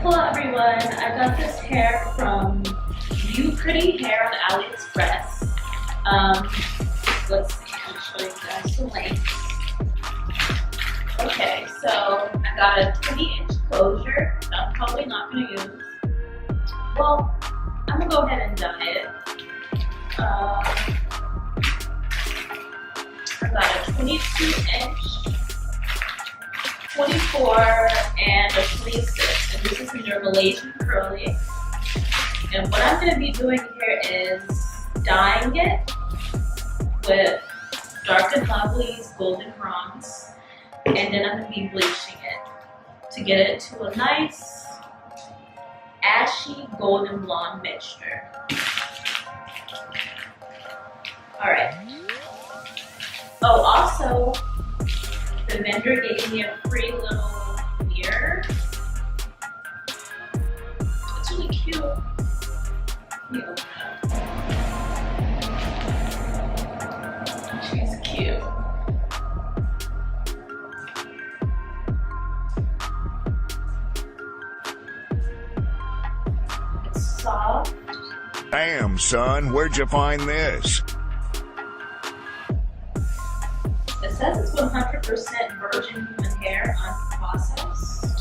Hello everyone, I got this hair from Upretty Hair on Aliexpress. Let's see, I'll show you guys the link. Okay, so I got a 20-inch closure that I'm probably not going to use. Well, I'm going to go ahead and dye it. I got a 22-inch, 24, and a 26, and this is in their Malaysian curly. And what I'm going to be doing here is dyeing it with Dark and Lovely's Golden Bronze, and then I'm going to be bleaching it to get it to a nice ashy golden blonde mixture. Alright. Oh, also, the vendor gave me a free little mirror. It's really cute. Let me open it up. She's cute. It's soft. Damn, son, where'd you find this? It says it's 100% virgin human hair, unprocessed.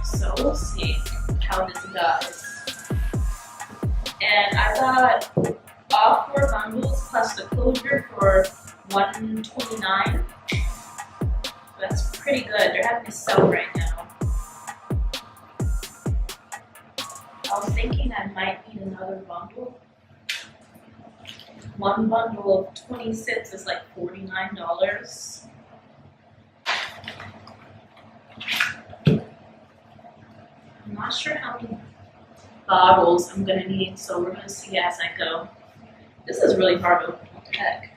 So we'll see how this does. And I got all 4 bundles plus the closure for $129. That's pretty good. They're having a sale right now. I was thinking I might need another bundle. One bundle of 26 is like $49. I'm not sure how many bottles I'm gonna need, so we're gonna see as I go. This is really hard to open. What the heck?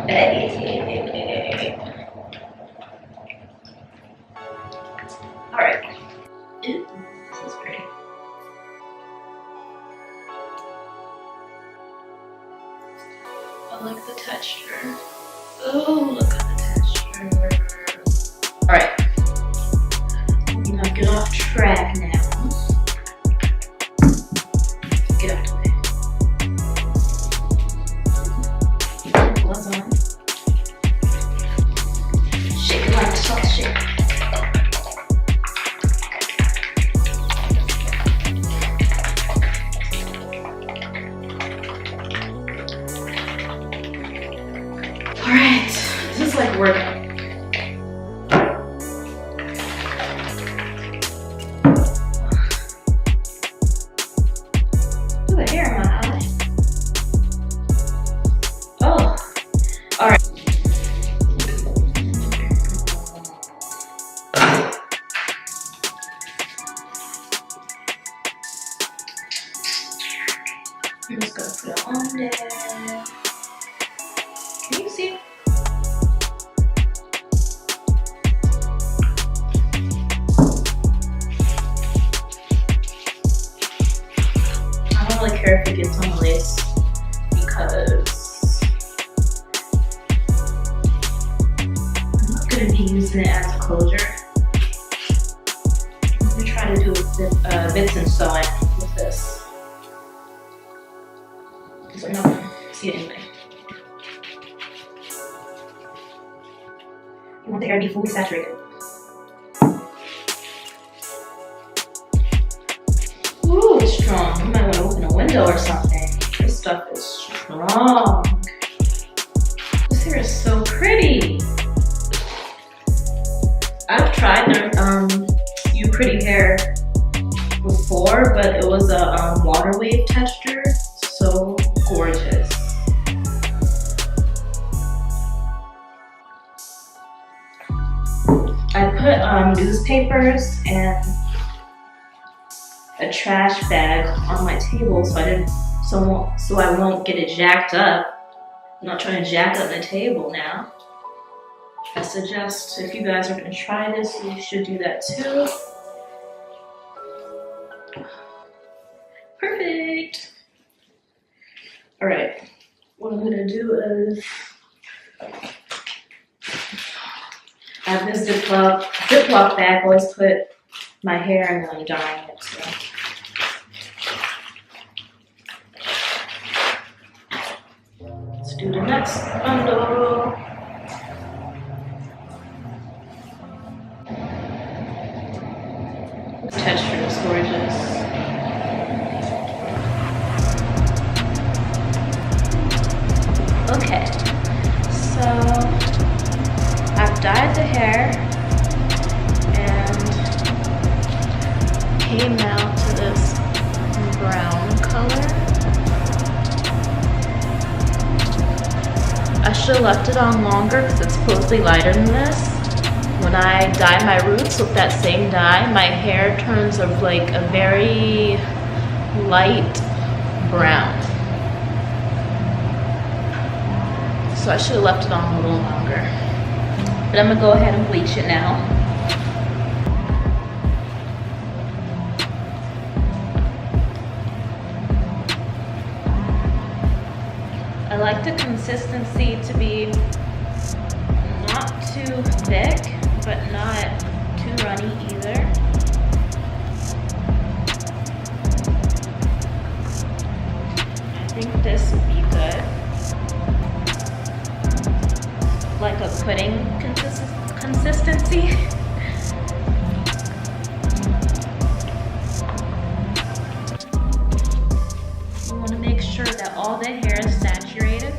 Hey. Alright. Ooh, this is pretty. I like the texture. Oh, look at the texture. Alright. I'm gonna get off track now. Get out of the way. Gloves on. Shake it like a salt shake. Alright, this is like working. Ooh, the hair in my eye. Oh, alright. I'm just gonna put it on there. Can you see? I don't really care if it gets on the lace because I'm not going to be using it as a closure. I'm going to try to do bits and sewing with this because I'm not going to see it anyway. You want the hair to be fully saturated. Ooh, it's strong. You might want to open a window or something. This stuff is strong. This hair is so pretty. I've tried their Upretty hair before, but it was a water wave texture. So gorgeous. I put newspapers and a trash bag on my table so I won't get it jacked up. I'm not trying to jack up the table now. I suggest if you guys are going to try this, you should do that too. because I have this Ziploc bag, always put my hair in when I'm dyeing it. So. Let's do the next bundle. The texture is gorgeous. Okay, so I've dyed the hair and came out to this brown color. I should have left it on longer because it's supposedly lighter than this. When I dye my roots with that same dye, my hair turns of like a very light brown. So I should have left it on a little longer. But I'm gonna go ahead and bleach it now. I like the consistency to be not too thick, but not too runny either. I think this would be good. Like a pudding consistency. You want to make sure that all the hair is saturated.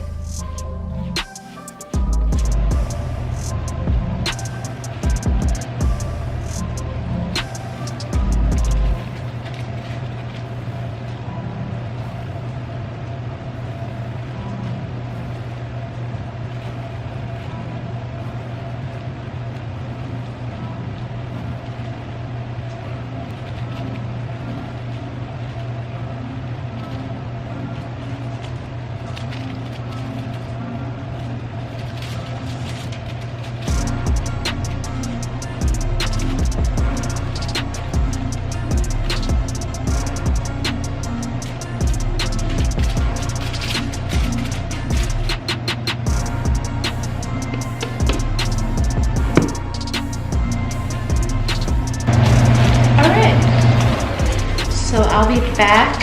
So I'll be back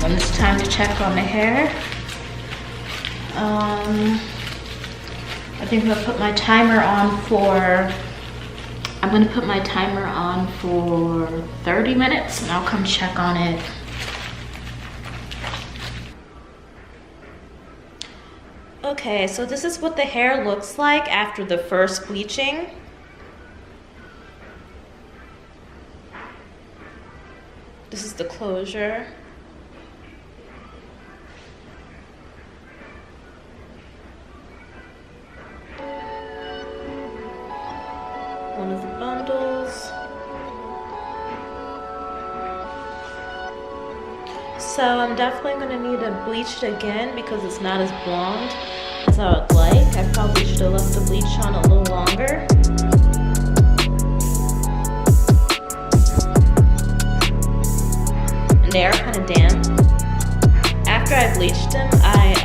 when it's time to check on the hair. I think I'm gonna put my timer on for 30 minutes and I'll come check on it. Okay, so this is what the hair looks like after the first bleaching. This is the closure. One of the bundles. So I'm definitely gonna need to bleach it again because it's not as blonde as I would like. I probably should have left the bleach on a little longer. They are kind of damp. After I bleached them, I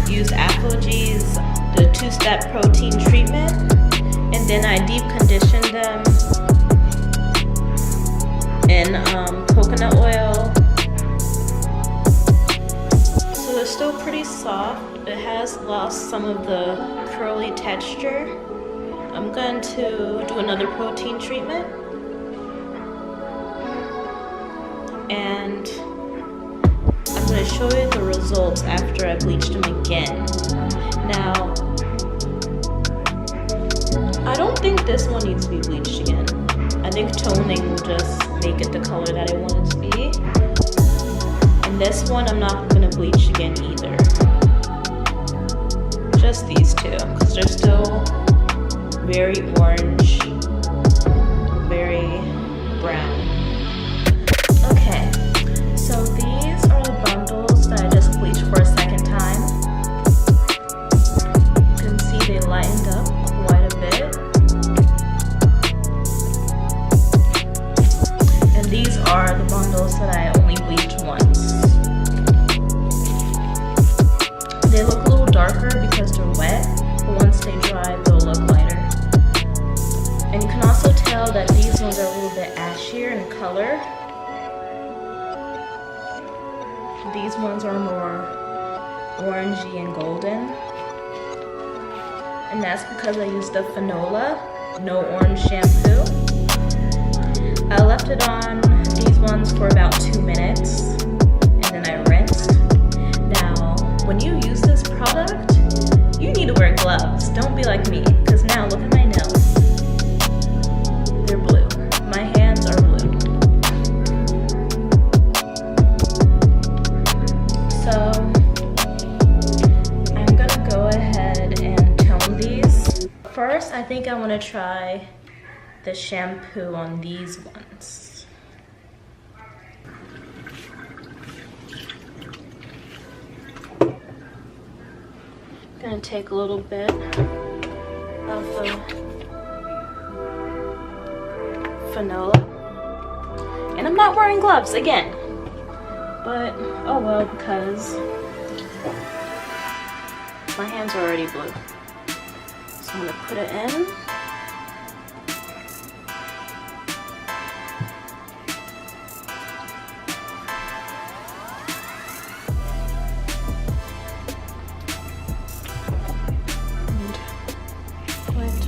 used Aphogee's the 2-step protein treatment, and then I deep conditioned them in coconut oil. So they're still pretty soft. It has lost some of the curly texture. I'm going to do another protein treatment. And I'm going to show you the results after I bleached them again. Now, I don't think this one needs to be bleached again. I think toning will just make it the color that I want it to be. And this one I'm not going to bleach again either. Just these two, because they're still very orange, very brown. Okay, so these are the bundles that I just bleached for a second time. You can see they lightened up quite a bit. And these are the bundles that I only bleached once. color. These ones are more orangey and golden. And that's because I used the Fanola No Orange Shampoo. I left it on these ones for about 2 minutes and then I rinsed. Now, when you use this product, you need to wear gloves. Don't be like me, because now look at my nails. They're blue. My hands are blue. So I'm gonna go ahead and tone these. First, I think I want to try the shampoo on these ones. Gonna take a little bit of the Fanola, and I'm not wearing gloves again, but oh well, because my hands are already blue. So I'm gonna put it in.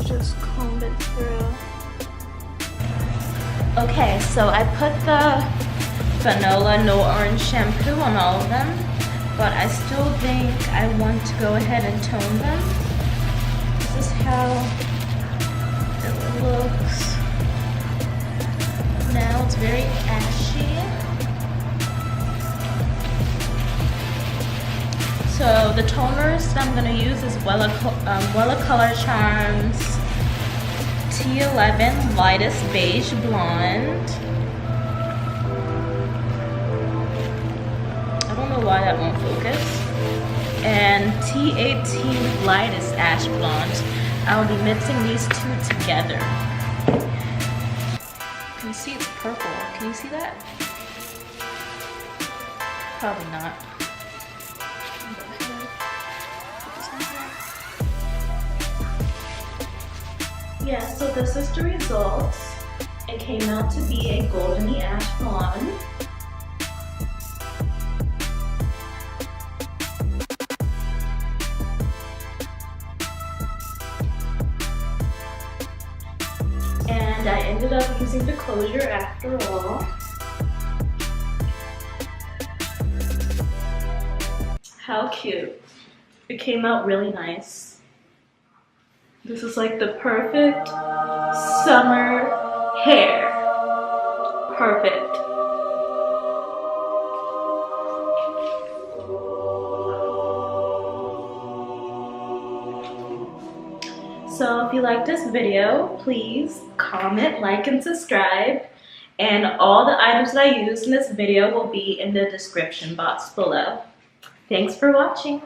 Just comb it through. Okay, so I put the Fanola No Orange Shampoo on all of them, but I still think I want to go ahead and tone them. This is how it looks. Now it's very ashy. So the toners that I'm going to use is Wella Color Charms T11 Lightest Beige Blonde. I don't know why that won't focus. And T18 Lightest Ash Blonde. I'll be mixing these two together. Can you see it's purple? Can you see that? Probably not. Yeah, so this is the results. It came out to be a goldeny ash blonde. And I ended up using the closure after all. How cute. It came out really nice. This is like the perfect summer hair. Perfect. So if you like this video, please comment, like, and subscribe. And all the items that I used in this video will be in the description box below. Thanks for watching.